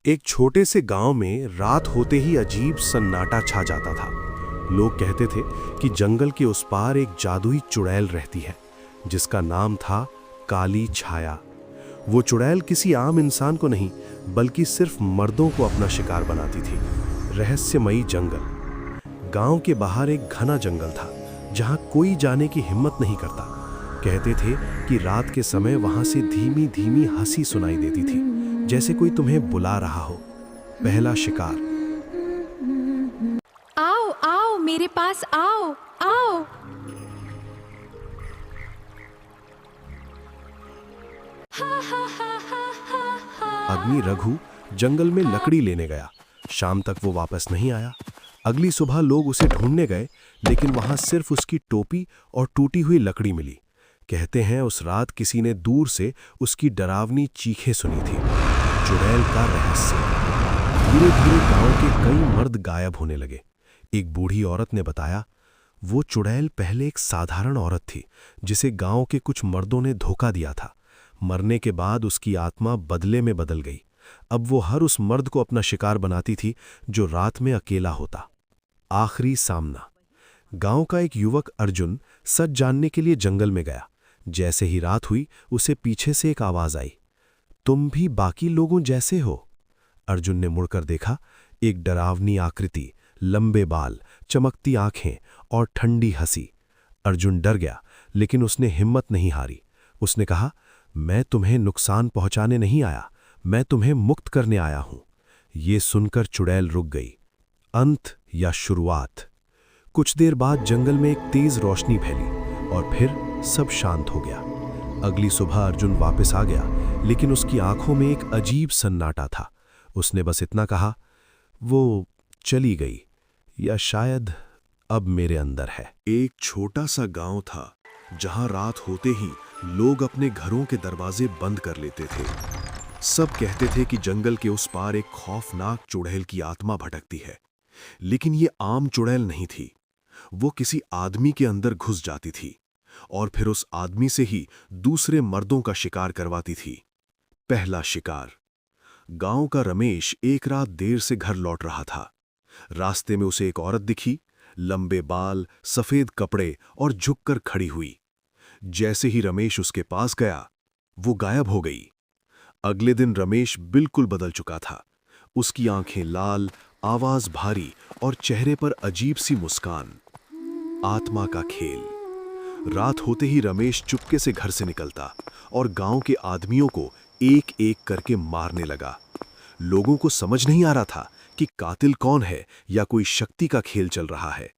एक छोटे से गांव में रात होते ही अजीब सन्नाटा छा जाता था। लोग कहते थे कि जंगल के उस पार एक जादुई चुड़ैल रहती है जिसका नाम था काली छाया। वो चुड़ैल किसी आम इंसान को नहीं बल्कि सिर्फ मर्दों को अपना शिकार बनाती थी। रहस्यमयी जंगल। गांव के बाहर एक घना जंगल था जहां कोई जाने की हिम्मत नहीं करता। कहते थे कि रात के समय वहां से धीमी धीमी हंसी सुनाई देती थी, जैसे कोई तुम्हें बुला रहा हो। पहला शिकार। आओ आओ मेरे पास आओ आओ। आदमी रघु जंगल में लकड़ी लेने गया। शाम तक वो वापस नहीं आया। अगली सुबह लोग उसे ढूंढने गए, लेकिन वहां सिर्फ उसकी टोपी और टूटी हुई लकड़ी मिली। कहते हैं उस रात किसी ने दूर से उसकी डरावनी चीखें सुनी थी। चुड़ैल का रहस्य। धीरे धीरे गांव के कई मर्द गायब होने लगे। एक बूढ़ी औरत ने बताया, वो चुड़ैल पहले एक साधारण औरत थी जिसे गांव के कुछ मर्दों ने धोखा दिया था। मरने के बाद उसकी आत्मा बदले में बदल गई। अब वो हर उस मर्द को अपना शिकार बनाती थी जो रात में अकेला होता। आखिरी सामना। गांव का एक युवक अर्जुन सच जानने के लिए जंगल में गया। जैसे ही रात हुई उसे पीछे से एक आवाज आई, तुम भी बाकी लोगों जैसे हो। अर्जुन ने मुड़कर देखा। एक डरावनी आकृति, लंबे बाल, चमकती आंखें और ठंडी हंसी। अर्जुन डर गया, लेकिन उसने हिम्मत नहीं हारी। उसने कहा, मैं तुम्हें नुकसान पहुंचाने नहीं आया, मैं तुम्हें मुक्त करने आया हूं। ये सुनकर चुड़ैल रुक गई। अंत या शुरुआत। कुछ देर बाद जंगल में एक तेज रोशनी फैली और फिर सब शांत हो गया। अगली सुबह अर्जुन वापस आ गया, लेकिन उसकी आंखों में एक अजीब सन्नाटा था। उसने बस इतना कहा, वो चली गई, या शायद अब मेरे अंदर है। एक छोटा सा गांव था जहां रात होते ही लोग अपने घरों के दरवाजे बंद कर लेते थे। सब कहते थे कि जंगल के उस पार एक खौफनाक चुड़ैल की आत्मा भटकती है। लेकिन ये आम चुड़ैल नहीं थी। वो किसी आदमी के अंदर घुस जाती थी और फिर उस आदमी से ही दूसरे मर्दों का शिकार करवाती थी। पहला शिकार। गांव का रमेश एक रात देर से घर लौट रहा था। रास्ते में उसे एक औरत दिखी, लंबे बाल, सफेद कपड़े और झुककर खड़ी हुई। जैसे ही रमेश उसके पास गया, वो गायब हो गई। अगले दिन रमेश बिल्कुल बदल चुका था। उसकी आंखें लाल, आवाज भारी और चेहरे पर अजीब सी मुस्कान। आत्मा का खेल। रात होते ही रमेश चुपके से घर से निकलता और गांव के आदमियों को एक एक करके मारने लगा। लोगों को समझ नहीं आ रहा था कि कातिल कौन है या कोई शक्ति का खेल चल रहा है।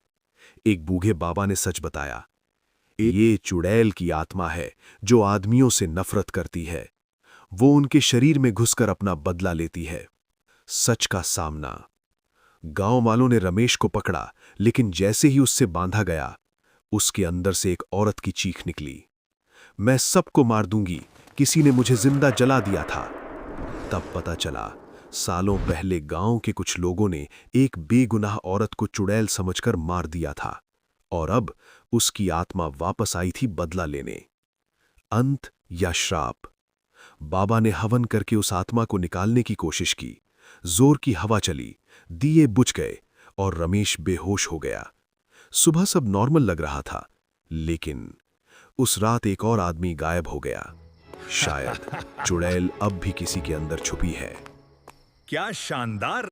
एक बूढ़े बाबा ने सच बताया, ये चुड़ैल की आत्मा है जो आदमियों से नफरत करती है। वो उनके शरीर में घुसकर अपना बदला लेती है। सच का सामना। गांव वालों ने रमेश को पकड़ा, लेकिन जैसे ही उससे बांधा गया, उसके अंदर से एक औरत की चीख निकली, मैं सबको मार दूंगी, किसी ने मुझे जिंदा जला दिया था। तब पता चला, सालों पहले गांव के कुछ लोगों ने एक बेगुनाह औरत को चुड़ैल समझकर मार दिया था और अब उसकी आत्मा वापस आई थी बदला लेने। अंत या श्राप। बाबा ने हवन करके उस आत्मा को निकालने की कोशिश की। जोर की हवा चली, दिए बुझ गए और रमेश बेहोश हो गया। सुबह सब नॉर्मल लग रहा था, लेकिन उस रात एक और आदमी गायब हो गया। शायद चुड़ैल अब भी किसी के अंदर छुपी है। क्या शानदार